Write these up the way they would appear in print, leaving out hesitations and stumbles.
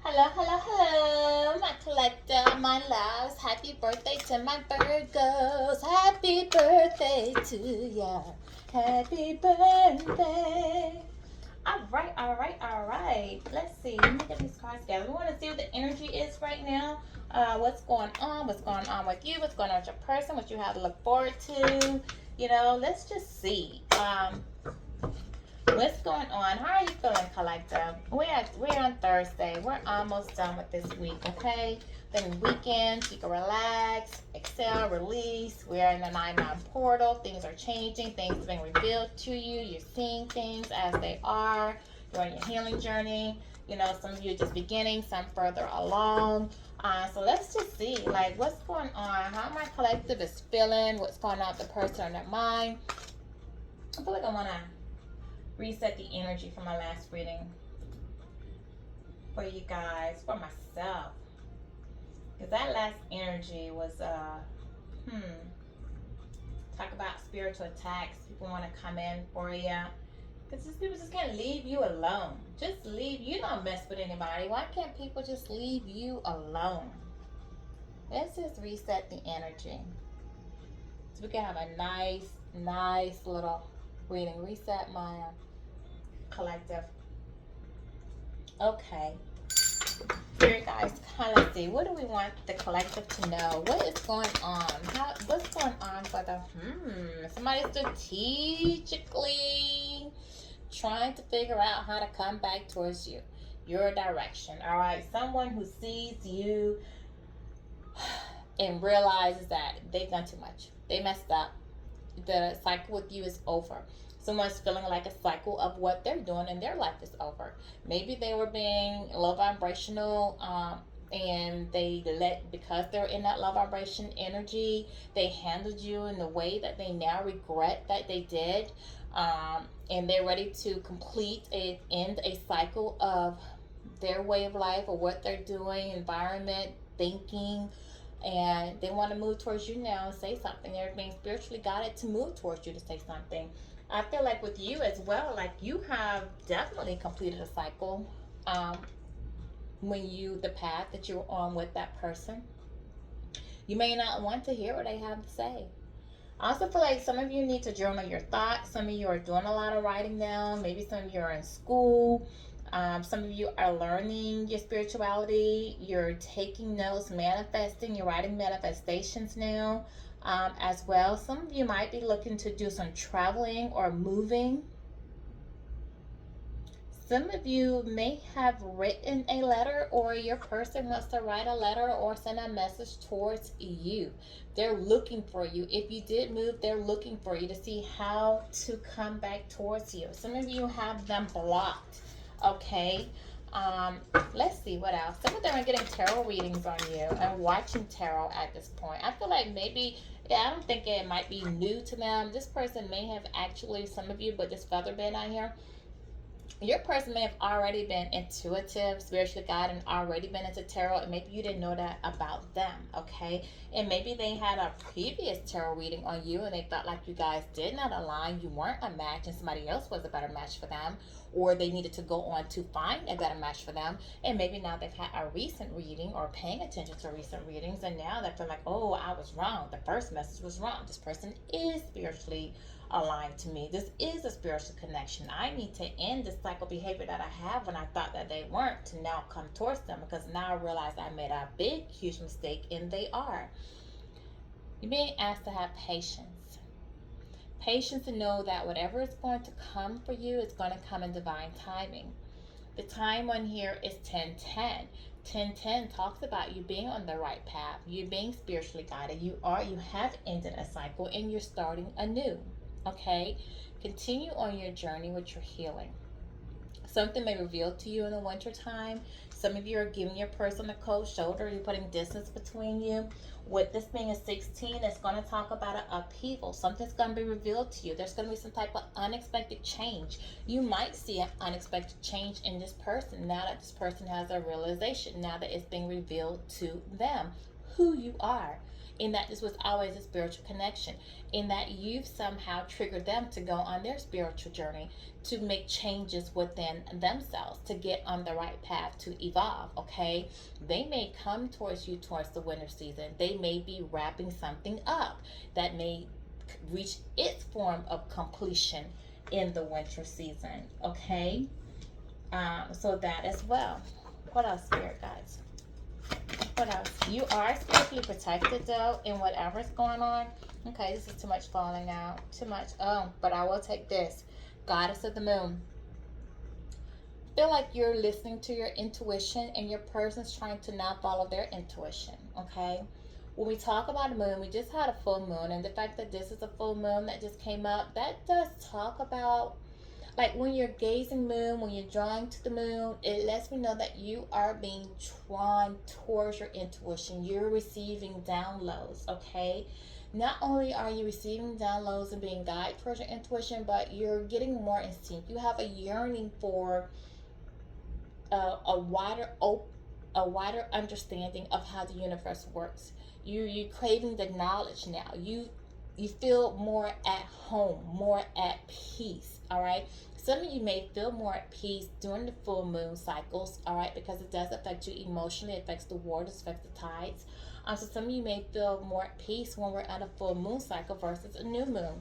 Hello, hello, hello, my collector, my loves. Happy birthday to my Virgos. Happy birthday to ya. Happy birthday. All right. Let's see. Let me get these cards together. We want to see what the energy is right now. What's going on? What's going on with you? What's going on with your person? What you have to look forward to? Let's just see. What's going on? How are you feeling, collective? We're on Thursday. We're almost done with this week, okay? Then weekends, you can relax, exhale, release. We're in the 9-9 portal. Things are changing. Things are being revealed to you. You're seeing things as they are. You're on your healing journey. Some of you are just beginning, some further along. So let's just see, like, what's going on? How my collective is feeling? What's going on with the person in their mind? I feel like I want to reset the energy from my last reading for you guys, for myself, because that last energy was talk about spiritual attacks. People want to come in for you because these people just can't leave you alone. Just leave. You don't mess with anybody. Why can't people just leave you alone? Let's just reset the energy so we can have a nice little reading. Reset my collective. Okay. Here, guys, kind of see, what do we want the collective to know? What is going on? What's going on for the somebody strategically trying to figure out how to come back towards you, your direction. All right, someone who sees you and realizes that they've done too much. They messed up. The cycle with you is over. Someone's feeling like a cycle of what they're doing and their life is over. Maybe they were being low vibrational, and because they're in that low vibration energy, they handled you in the way that they now regret that they did. And they're ready to end a cycle of their way of life or what they're doing, environment, thinking, and they want to move towards you now and say something. They're being spiritually guided to move towards you to say something. I feel like with you as well, like you have definitely completed a cycle, the path that you're on with that person. You may not want to hear what they have to say. I also feel like some of you need to journal your thoughts. Some of you are doing a lot of writing down. Maybe some of you are in school. Some of you are learning your spirituality. You're taking notes, manifesting. You're writing manifestations now, as well. Some of you might be looking to do some traveling or moving. Some of you may have written a letter, or your person wants to write a letter or send a message towards you. They're looking for you. If you did move, they're looking for you to see how to come back towards you. Some of you have them blocked. Okay. Let's see what else. Some of them are getting tarot readings on you and watching tarot at this point. I feel like maybe, I don't think it might be new to them. This person may have actually, some of you, but this feather bed out here, your person may have already been intuitive, spiritually guided, and already been into tarot, and maybe you didn't know that about them, okay? And maybe they had a previous tarot reading on you and they felt like you guys did not align, you weren't a match, and somebody else was a better match for them, or they needed to go on to find a better match for them. And maybe now they've had a recent reading or paying attention to recent readings, and now they feel like, oh, I was wrong. The first message was wrong. This person is spiritually aligned to me. This is a spiritual connection. I need to end this cycle behavior that I have when I thought that they weren't, to now come towards them, because now I realize I made a big, huge mistake, and they are. You're being asked to have patience. Patience to know that whatever is going to come for you is going to come in divine timing. The time on here is 1010. 1010 talks about you being on the right path. You being spiritually guided. You have ended a cycle and you're starting anew. Okay? Continue on your journey with your healing. Something may reveal to you in the winter time. Some of you are giving your person a cold shoulder. You're putting distance between you. With this being a 16, it's going to talk about an upheaval. Something's going to be revealed to you. There's going to be some type of unexpected change. You might see an unexpected change in this person now that this person has a realization, now that it's being revealed to them. who you are, and that this was always a spiritual connection, and that you've somehow triggered them to go on their spiritual journey, to make changes within themselves, to get on the right path, to evolve. Okay, they may come towards you towards the winter season. They may be wrapping something up that may reach its form of completion in the winter season. Okay, so that as well. What else, spirit guides? What else? You are spiritually protected though in whatever's going on. Okay, this is too much falling out. Too much. Oh, but I will take this. Goddess of the moon. Feel like you're listening to your intuition and your person's trying to not follow their intuition. Okay. When we talk about a moon, we just had a full moon, and the fact that this is a full moon that just came up, that does talk about, like, when you're gazing moon, when you're drawing to the moon, it lets me know that you are being drawn towards your intuition. You're receiving downloads. Okay, not only are you receiving downloads and being guided towards your intuition, but you're getting more in sync. You have a yearning for a wider understanding of how the universe works. You're craving the knowledge now. You feel more at home, more at peace. All right. Some of you may feel more at peace during the full moon cycles. All right, because it does affect you emotionally. It affects the waters, affects the tides. So some of you may feel more at peace when we're at a full moon cycle versus a new moon.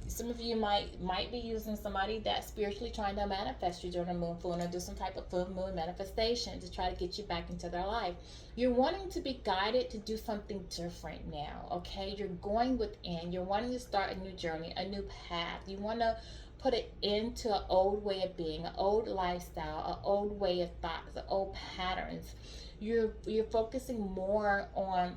Some of you might be using somebody that's spiritually trying to manifest you during a moon full, or do some type of full moon manifestation to try to get you back into their life. You're wanting to be guided to do something different now. Okay, you're going within. You're wanting to start a new journey, a new path. You want to put it into an old way of being, an old lifestyle, an old way of thoughts, an old patterns. You're focusing more on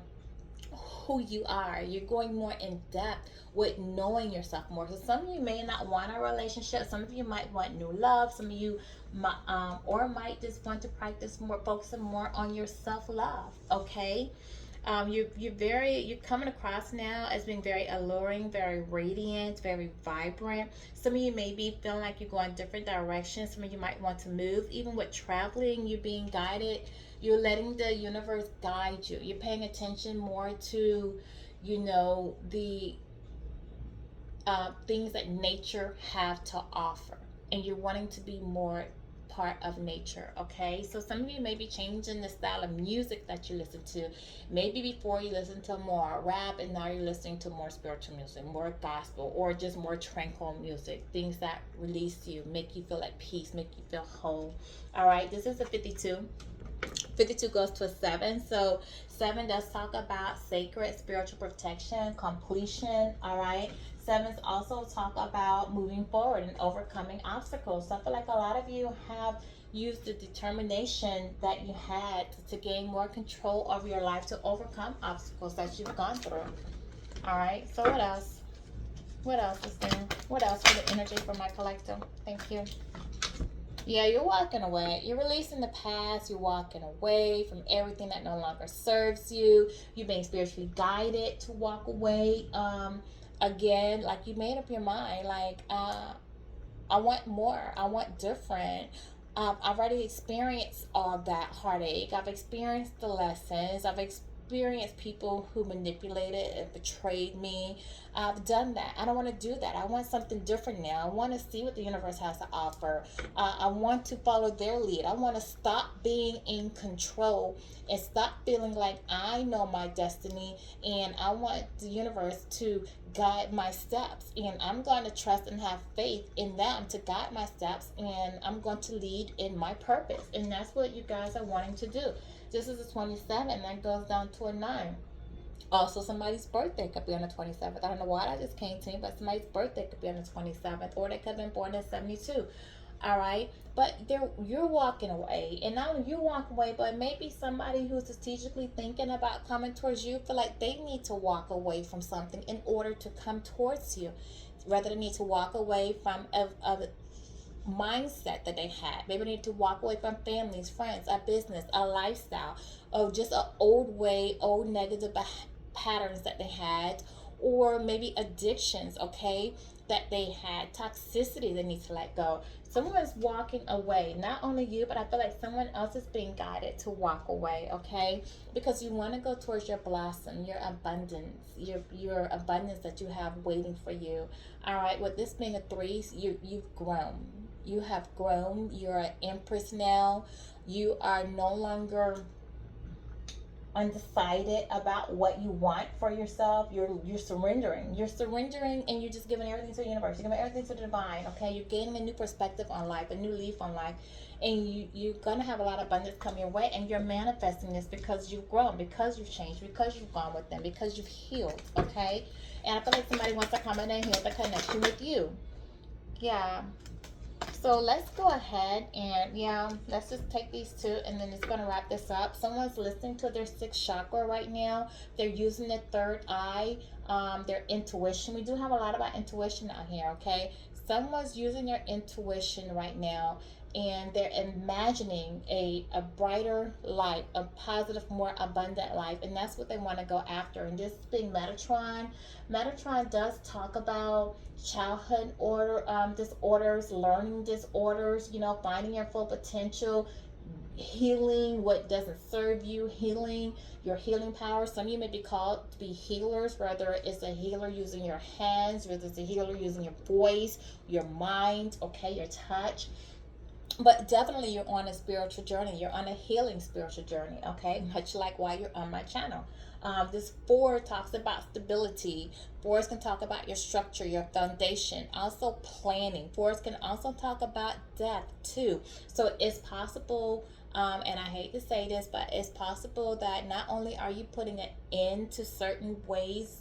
who you are. You're going more in depth with knowing yourself more. So some of you may not want a relationship. Some of you might want new love. Some of you might just want to practice more, focusing more on your self-love. Okay. You're coming across now as being very alluring, very radiant, very vibrant. Some of you may be feeling like you're going different directions. Some of you might want to move. Even with traveling, you're being guided. You're letting the universe guide you. You're paying attention more to, the things that nature have to offer, and you're wanting to be more part of nature. Okay, so some of you may be changing the style of music that you listen to. Maybe before you listen to more rap, and now you're listening to more spiritual music, more gospel, or just more tranquil music, things that release you, make you feel at peace, make you feel whole. All right, this is a 52. 52 goes to a 7. So 7 does talk about sacred spiritual protection, completion. All right, 7s also talk about moving forward and overcoming obstacles. So I feel like a lot of you have used the determination that you had to gain more control over your life, to overcome obstacles that you've gone through. All right, so what else is there? What else for the energy for my collective? Thank you. Yeah, you're walking away. You're releasing the past. You're walking away from everything that no longer serves you. You're being spiritually guided to walk away. Again, like, you made up your mind. Like, I want more. I want different. I've already experienced all that heartache. I've experienced the lessons. I've experienced people who manipulated and betrayed me. I've done that. I don't want to do that. I want something different now. I want to see what the universe has to offer. I want to follow their lead. I want to stop being in control and stop feeling like I know my destiny, and I want the universe to guide my steps, and I'm going to trust and have faith in them to guide my steps, and I'm going to lead in my purpose. And that's what you guys are wanting to do. This is a 27, that goes down to a 9. Also, somebody's birthday could be on the 27th. I don't know why that just came to me, but somebody's birthday could be on the 27th, or they could have been born in 72. All right, but you're walking away, and not only you walk away, but maybe somebody who's strategically thinking about coming towards you feel like they need to walk away from something in order to come towards you. Rather, they need to walk away from a mindset that they had. Maybe they need to walk away from families, friends, a business, a lifestyle, or just an old way, old negative patterns that they had, or maybe addictions, okay, that they had, toxicity they need to let go. Someone is walking away. Not only you, but I feel like someone else is being guided to walk away, okay? Because you want to go towards your blossom, your abundance, your abundance that you have waiting for you. All right, with this being a three, you've grown. You have grown. You're an empress now. You are no longer undecided about what you want for yourself. You're surrendering. You're surrendering, and you're just giving everything to the universe. You're giving everything to the divine. Okay, you're gaining a new perspective on life, a new leaf on life, and you're gonna have a lot of abundance come your way, and you're manifesting this because you've grown, because you've changed, because you've gone with them, because you've healed. Okay, and I feel like somebody wants to come in and heal the connection with you. Yeah. So let's go ahead and, yeah, let's just take these two and then it's going to wrap this up. Someone's listening to their sixth chakra right now. They're using their third eye, their intuition. We do have a lot about intuition out here, okay? Someone's using their intuition right now, and they're imagining a brighter life, a positive, more abundant life, and that's what they want to go after. And this being Metatron, Metatron does talk about childhood disorders, learning disorders, finding your full potential, healing what doesn't serve you, healing your healing power. Some of you may be called to be healers, whether it's a healer using your hands, whether it's a healer using your voice, your mind, okay, your touch. But definitely you're on a spiritual journey. You're on a healing spiritual journey, okay? Much like why you're on my channel. This four talks about stability. Fours can talk about your structure, your foundation, also planning. Fours can also talk about death too. So it's possible, and I hate to say this, but it's possible that not only are you putting an end to certain ways,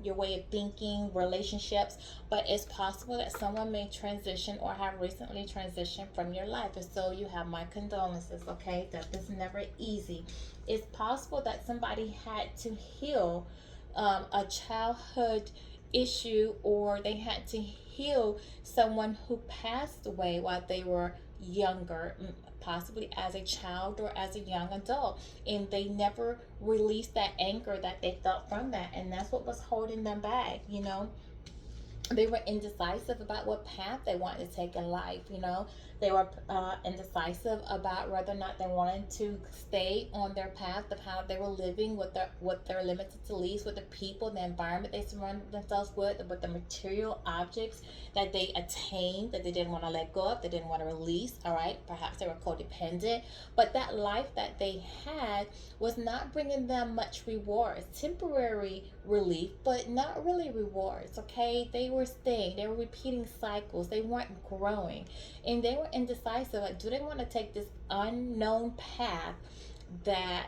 your way of thinking, relationships, but it's possible that someone may transition or have recently transitioned from your life. And so you have my condolences, okay? That is never easy. It's possible that somebody had to heal a childhood issue, or they had to heal someone who passed away while they were younger, possibly as a child or as a young adult, and they never released that anger that they felt from that, and that's what was holding them back. They were indecisive about what path they wanted to take in life. They were indecisive about whether or not they wanted to stay on their path of how they were living, what they're limited to leave, with the people, the environment they surrounded themselves with the material objects that they attained, that they didn't want to let go of, they didn't want to release. All right, perhaps they were codependent, but that life that they had was not bringing them much rewards, temporary relief, but not really rewards. Okay, they were staying, they were repeating cycles, they weren't growing, and they were indecisive. Like, do they want to take this unknown path that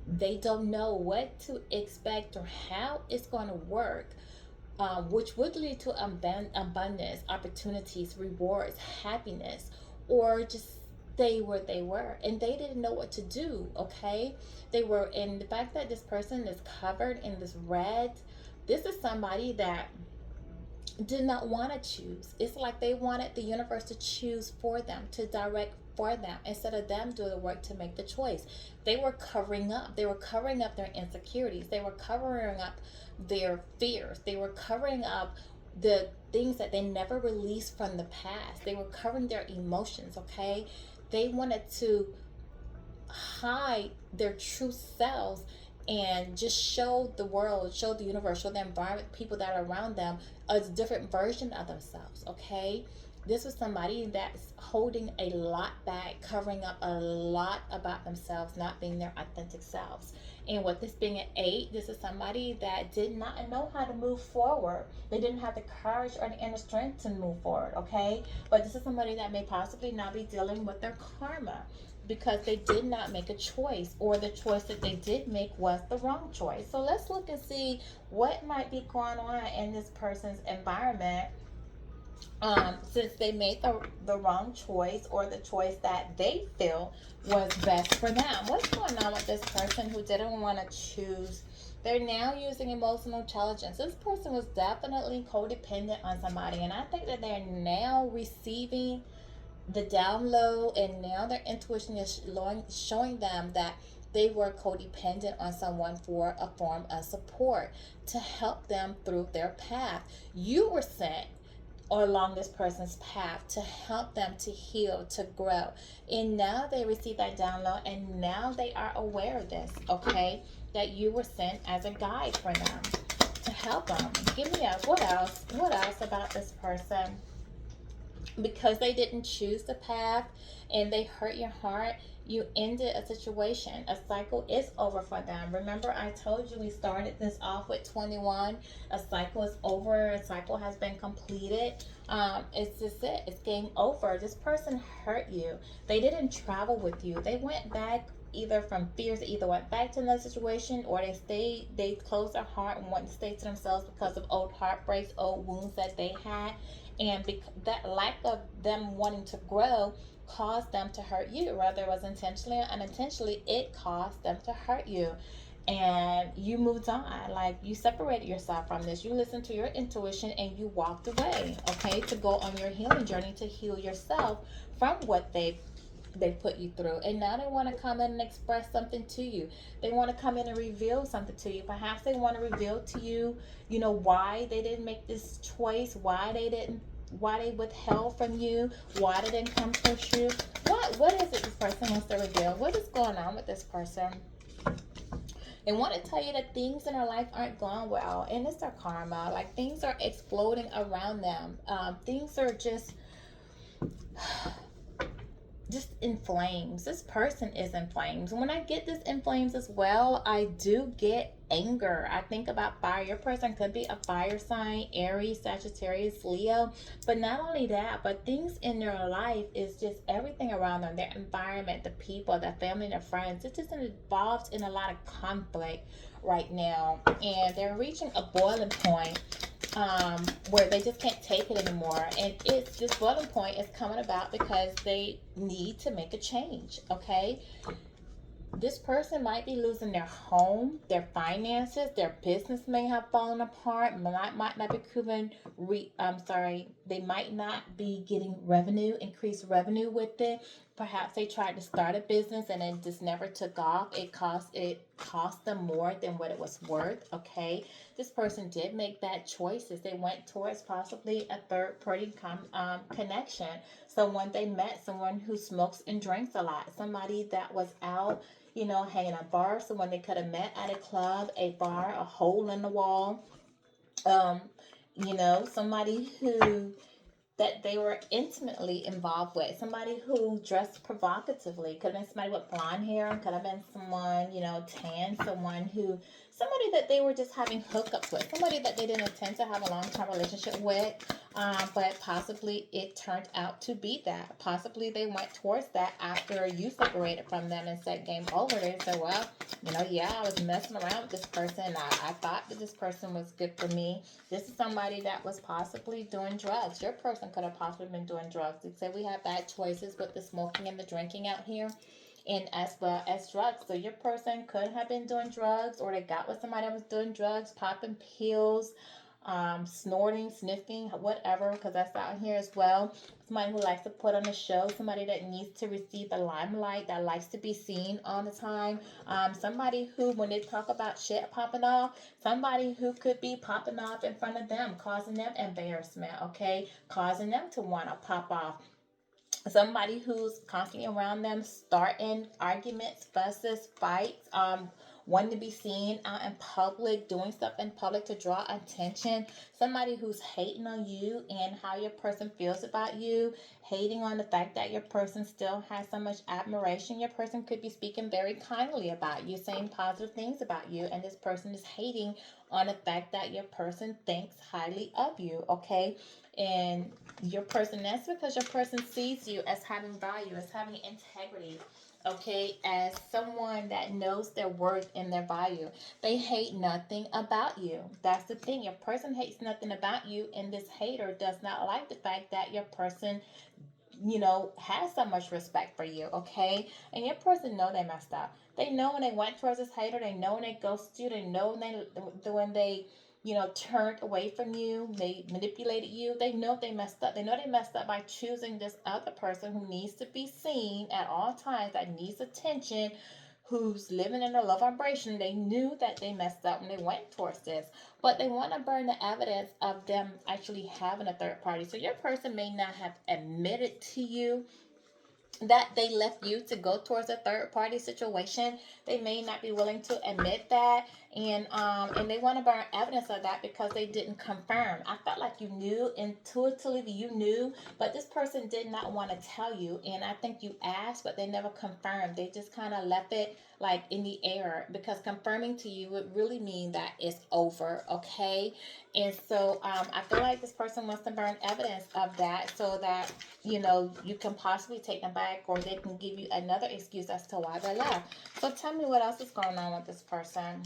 they don't know what to expect or how it's going to work, which would lead to abundance, opportunities, rewards, happiness, or just stay where they were, and they didn't know what to do. Okay, they were, and the fact that this person is covered in this red, this is somebody that did not want to choose. It's like they wanted the universe to choose for them, to direct for them, instead of them doing the work to make the choice. They were covering up. They were covering up their insecurities. They were covering up their fears. They were covering up the things that they never released from the past. They were covering their emotions, okay? They wanted to hide their true selves and just show the world, show the universe, show the environment, people that are around them, a different version of themselves, okay? This was somebody that's holding a lot back, covering up a lot about themselves, not being their authentic selves. And with this being an 8, this is somebody that did not know how to move forward. They didn't have the courage or the inner strength to move forward, okay? But this is somebody that may possibly not be dealing with their karma, because they did not make a choice, or the choice that they did make was the wrong choice. So let's look and see what might be going on in this person's environment, since they made the wrong choice, or the choice that they feel was best for them. What's going on with this person who didn't want to choose? They're now using emotional intelligence. This person was definitely codependent on somebody, and I think that they're now receiving the download, and now their intuition is showing them that they were codependent on someone for a form of support to help them through their path. You were sent or along this person's path to help them to heal, to grow. And now they receive that download, and now they are aware of this, okay? That you were sent as a guide for them to help them. Give me a what else? What else about this person? Because they didn't choose the path and they hurt your heart, you ended a situation. A cycle is over for them. Remember, I told you we started this off with 21. A cycle is over. A cycle has been completed. It's just it. It's game over. This person hurt you. They didn't travel with you. They went back either from fears. They either went back to another situation, or they stayed. They closed their heart and wanted to stay to themselves because of old heartbreaks, old wounds that they had, and that lack of them wanting to grow caused them to hurt you, whether it was intentionally or unintentionally. It caused them to hurt you, and you moved on. Like, you separated yourself from this, you listened to your intuition, and you walked away, okay, to go on your healing journey, to heal yourself from what they put you through. And now they want to come in and express something to you. They want to come in and reveal something to you. Perhaps they want to reveal to you, why they didn't make this choice, why they withheld from you, why they didn't come towards you. What is it this person wants to reveal? What is going on with this person? They want to tell you that things in their life aren't going well, and it's their karma. Like, things are exploding around them. Things are just in flames. This person is in flames. When I get this in flames as well, I do get anger. I think about fire. Your person could be a fire sign, Aries, Sagittarius, Leo. But not only that, but things in their life is just everything around them, their environment, the people, their family, their friends. It's just involved in a lot of conflict right now. And they're reaching a boiling point, where they just can't take it anymore. And it's this boiling point is coming about because they need to make a change, okay? This person might be losing their home, their finances, their business may have fallen apart, might not be proving they might not be getting increased revenue with it. Perhaps they tried to start a business and it just never took off. It cost them more than what it was worth, okay? This person did make bad choices. They went towards possibly a third party connection. Someone they met, someone who smokes and drinks a lot, somebody that was out, hanging at bars, someone they could have met at a club, a bar, a hole in the wall. Um, somebody who that they were intimately involved with, somebody who dressed provocatively. Could have been somebody with blonde hair, could have been someone, tan, somebody that they were just having hookups with, somebody that they didn't intend to have a long-term relationship with, but possibly it turned out to be that. Possibly they went towards that after you separated from them and said game over. They said, well, yeah, I was messing around with this person. I thought that this person was good for me. This is somebody that was possibly doing drugs. Your person could have possibly been doing drugs. They say we have bad choices with the smoking and the drinking out here, and as well as drugs. So your person could have been doing drugs, or they got with somebody that was doing drugs, popping pills, snorting, sniffing, whatever, because that's out here as well. Somebody who likes to put on a show, somebody that needs to receive the limelight, that likes to be seen all the time. Somebody who, when they talk about shit popping off, somebody who could be popping off in front of them, causing them embarrassment, okay? Causing them to want to pop off. Somebody who's constantly around them, starting arguments, fusses, fights, wanting to be seen out in public, doing stuff in public to draw attention. Somebody who's hating on you and how your person feels about you, hating on the fact that your person still has so much admiration. Your person could be speaking very kindly about you, saying positive things about you, and this person is hating on the fact that your person thinks highly of you, okay? And your person, that's because your person sees you as having value, as having integrity, okay, as someone that knows their worth and their value. They hate nothing about you. That's the thing. Your person hates nothing about you, and this hater does not like the fact that your person, has so much respect for you, okay? And your person know they messed up. They know when they went towards this hater. They know when they ghosted you. They know when they turned away from you. They manipulated you. They know they messed up. They know they messed up by choosing this other person who needs to be seen at all times, that needs attention, who's living in a low vibration. They knew that they messed up when they went towards this, but they want to burn the evidence of them actually having a third party. So your person may not have admitted to you that they left you to go towards a third party situation. They may not be willing to admit that, and they want to burn evidence of that because they didn't confirm. I felt like you knew intuitively, you knew, but this person did not want to tell you. And I think you asked, but they never confirmed. They just kind of left it like in the air, because confirming to you would really mean that it's over. Okay. And so I feel like this person wants to burn evidence of that so that, you can possibly take them back, or they can give you another excuse as to why they left. So tell me what else is going on with this person.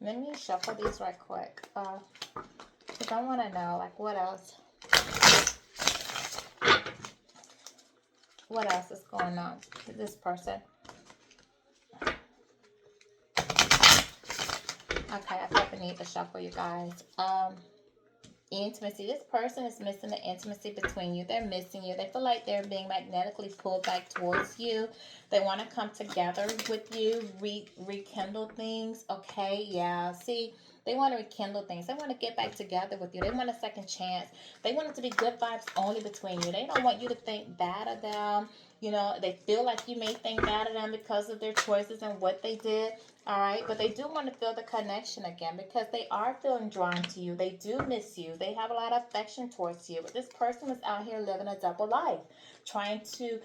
Let me shuffle these right quick. Because I want to know, like, what else? What else is going on with this person? Okay, I definitely need to shuffle, you guys. Intimacy. This person is missing the intimacy between you. They're missing you. They feel like they're being magnetically pulled back towards you. They want to come together with you, rekindle things. Okay, yeah. See, they want to rekindle things. They want to get back together with you. They want a second chance. They want it to be good vibes only between you. They don't want you to think bad of them. They feel like you may think bad of them because of their choices and what they did. All right, but they do want to feel the connection again because they are feeling drawn to you. They do miss you. They have a lot of affection towards you. But this person is out here living a double life, trying to,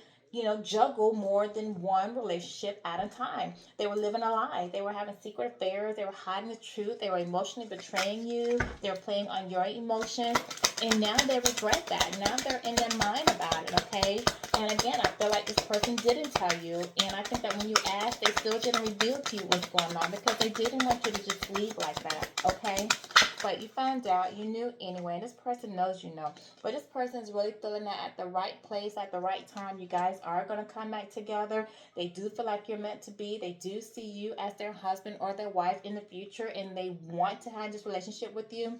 juggle more than one relationship at a time. They were living a lie. They were having secret affairs. They were hiding the truth. They were emotionally betraying you. They were playing on your emotions. And now they regret that. Now they're in their mind about it, okay? And again, I feel like this person didn't tell you. And I think that when you asked, they still didn't reveal to you what's going on because they didn't want you to just leave like that, okay? But you found out, you knew anyway, and this person knows you know. But this person is really feeling that at the right place, at the right time, you guys are going to come back together. They do feel like you're meant to be. They do see you as their husband or their wife in the future, and they want to have this relationship with you.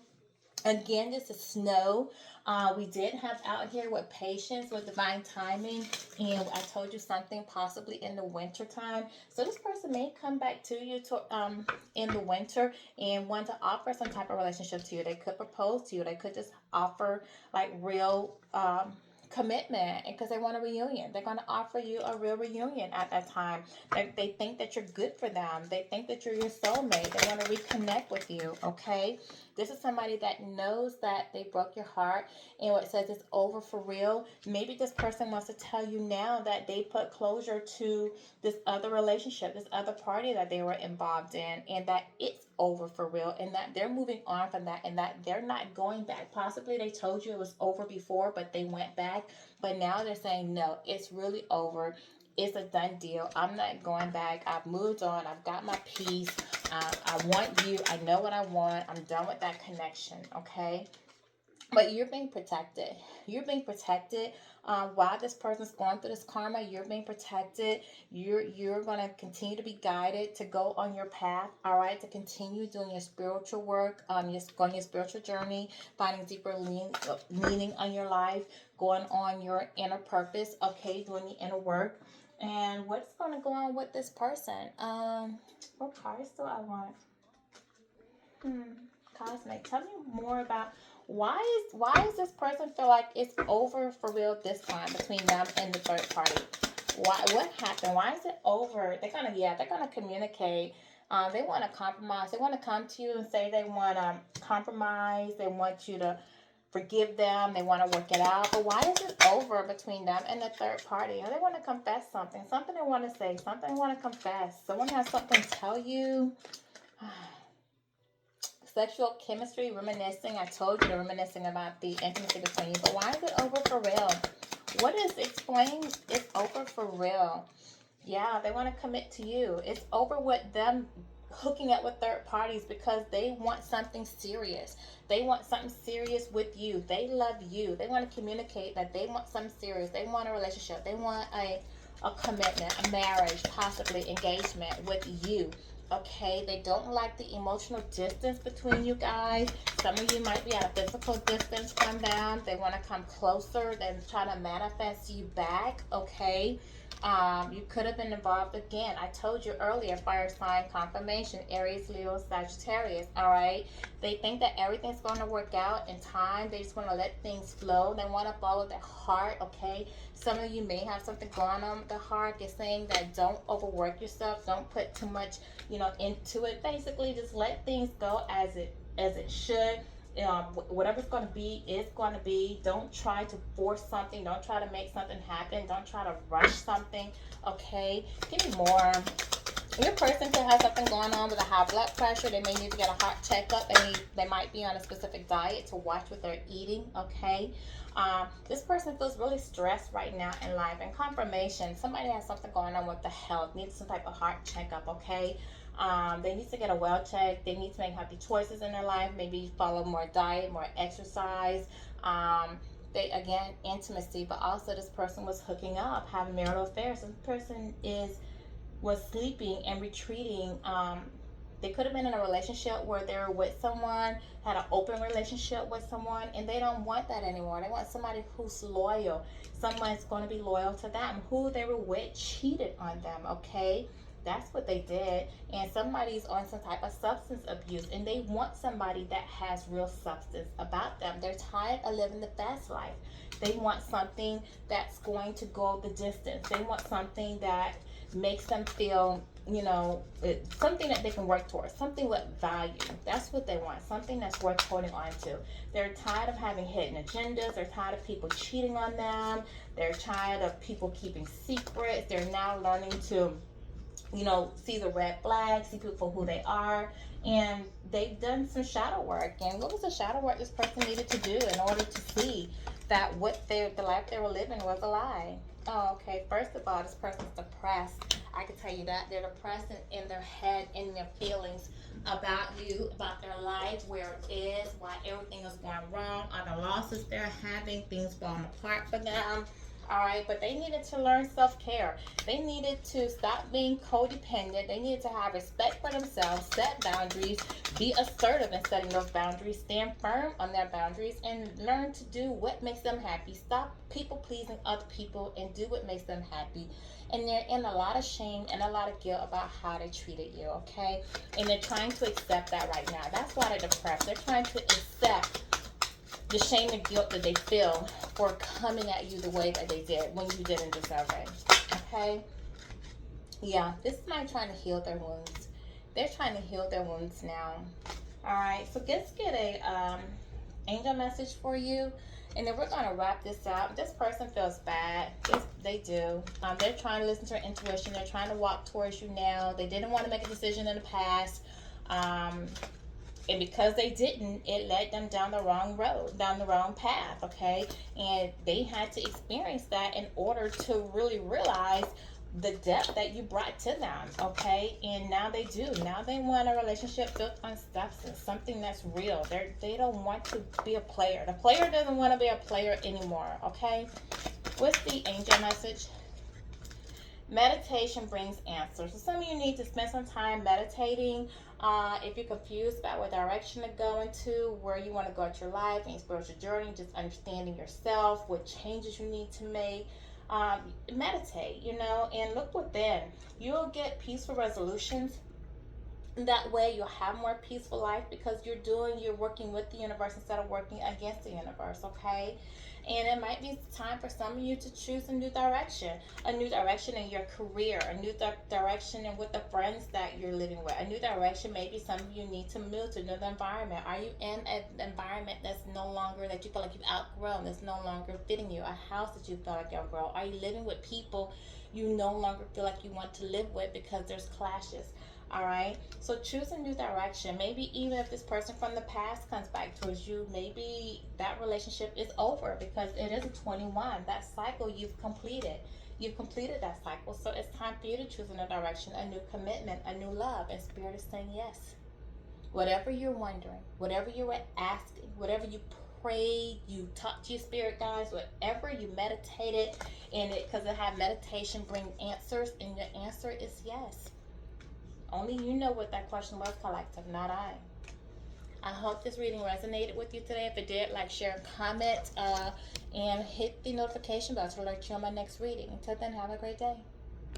Again, this is snow. We did have out here with patience, with divine timing, and I told you something possibly in the winter time. So this person may come back to you in the winter and want to offer some type of relationship to you. They could propose to you. They could just offer like real commitment because they want a reunion. They're going to offer you a real reunion at that time. They think that you're good for them. They think that you're your soulmate. They want to reconnect with you, okay? This is somebody that knows that they broke your heart and what it says it's over for real. Maybe this person wants to tell you now that they put closure to this other relationship, this other party that they were involved in, and that it's over for real, and that they're moving on from that, and that they're not going back. Possibly they told you it was over before, but they went back. But now they're saying, no, it's really over. It's a done deal. I'm not going back. I've moved on. I've got my peace. I want you. I know what I want. I'm done with that connection, okay? But you're being protected. You're being protected while this person's going through this karma. You're being protected. You're going to continue to be guided to go on your path, all right, to continue doing your spiritual work, going your spiritual journey, finding deeper meaning on your life, going on your inner purpose, okay, doing the inner work. And what's going to go on with this person? What cards do I want? Cosmic. Tell me more about why is this person feel like it's over for real this time between them and the third party? What happened? Why is it over? They're gonna communicate. They want to compromise. They want to come to you and say they want to compromise. They want you to forgive them. They want to work it out. But why is it over between them and the third party? Or they want to confess something. Something they want to say. Something they want to confess. Someone has something to tell you. Sexual chemistry, reminiscing. I told you they're reminiscing about the intimacy between you. But why is it over for real? What is explain? It's over for real. Yeah, they want to commit to you. It's over with them hooking up with third parties because they want something serious. They want something serious with you. They love you. They want to communicate that they want something serious. They want a relationship. They want a commitment, a marriage, possibly engagement with you. Okay, they don't like the emotional distance between you guys. Some of you might be at a physical distance from them. They want to come closer. They're trying to manifest you back. Okay, You could have been involved again. I told you earlier, fire sign confirmation, Aries, Leo, Sagittarius. All right. They think that everything's going to work out in time. They just want to let things flow. They want to follow their heart. Okay. Some of you may have something going on with the heart. It's saying that don't overwork yourself. Don't put too much, into it. Basically, just let things go as it should. Whatever's going to be is going to be. Don't try to force something. Don't try to make something happen. Don't try to rush something. Okay, give me more. Your person could have something going on with a high blood pressure. They may need to get a heart checkup. They might be on a specific diet to watch what they're eating. Okay. This person feels really stressed right now in life. And confirmation, somebody has something going on with the health, needs some type of heart checkup. Okay. They need to get a well check. They need to make healthy choices in their life. Maybe follow more diet, more exercise. They, again, intimacy, but also this person was hooking up, having marital affairs. This person was sleeping and retreating. They could have been in a relationship where they're with someone, had an open relationship with someone, and they don't want that anymore. They want somebody who's loyal. Someone's going to be loyal to them. Who they were with cheated on them, okay? That's what they did. And somebody's on some type of substance abuse, and they want somebody that has real substance about them. They're tired of living the fast life. They want something that's going to go the distance. They want something that makes them feel, something that they can work towards, something with value. That's what they want, something that's worth holding on to. They're tired of having hidden agendas. They're tired of people cheating on them. They're tired of people keeping secrets. They're now learning to, see the red flags, see people for who they are. And they've done some shadow work. And what was the shadow work this person needed to do in order to see that the life they were living was a lie? Oh, okay. First of all, this person's depressed. I can tell you that. They're depressed in their head, in their feelings about you, about their life, where it is, why everything is going wrong, all the losses they're having, things falling apart for them. All right, but they needed to learn self-care. They needed to stop being codependent. They needed to have respect for themselves, set boundaries, be assertive in setting those boundaries, stand firm on their boundaries, and learn to do what makes them happy. Stop people-pleasing other people and do what makes them happy. And they're in a lot of shame and a lot of guilt about how they treated you, okay? And they're trying to accept that right now. That's why they're depressed. They're trying to accept the shame and guilt that they feel for coming at you the way that they did when you didn't deserve it. Okay? Yeah, this is somebody trying to heal their wounds. They're trying to heal their wounds now. Alright, so let's get a angel message for you. And then we're going to wrap this up. This person feels bad. They do. They're trying to listen to their intuition. They're trying to walk towards you now. They didn't want to make a decision in the past. And because they didn't, it led them down the wrong road, down the wrong path, okay? And they had to experience that in order to really realize the depth that you brought to them, okay? And now they do. Now they want a relationship built on substance, something that's real. They don't want to be a player. The player doesn't want to be a player anymore, okay? What's the angel message? Meditation brings answers. So some of you need to spend some time meditating. If you're confused about what direction to go into, where you want to go at your life and spiritual journey, just understanding yourself, what changes you need to make, meditate, and look within. You'll get peaceful resolutions. That way you'll have more peaceful life because you're working with the universe instead of working against the universe, okay? And it might be time for some of you to choose a new direction in your career, a new direction in with the friends that you're living with, a new direction. Maybe some of you need to move to another environment. Are you in an environment that you feel like you've outgrown, that's no longer fitting you, a house that you feel like you've outgrown? Are you living with people you no longer feel like you want to live with because there's clashes? All right, so choose a new direction. Maybe even if this person from the past comes back towards you, maybe that relationship is over because it is a 21. That cycle you've completed. You've completed that cycle. So it's time for you to choose a new direction, a new commitment, a new love. And Spirit is saying yes. Whatever you're wondering, whatever you were asking, whatever you prayed, you talked to your spirit guides, whatever you meditated in it, because it had meditation bring answers, and your answer is yes. Only you know what that question was, collective, not I. I hope this reading resonated with you today. If it did, like, share, comment, and hit the notification bell to alert you on my next reading. Until then, have a great day.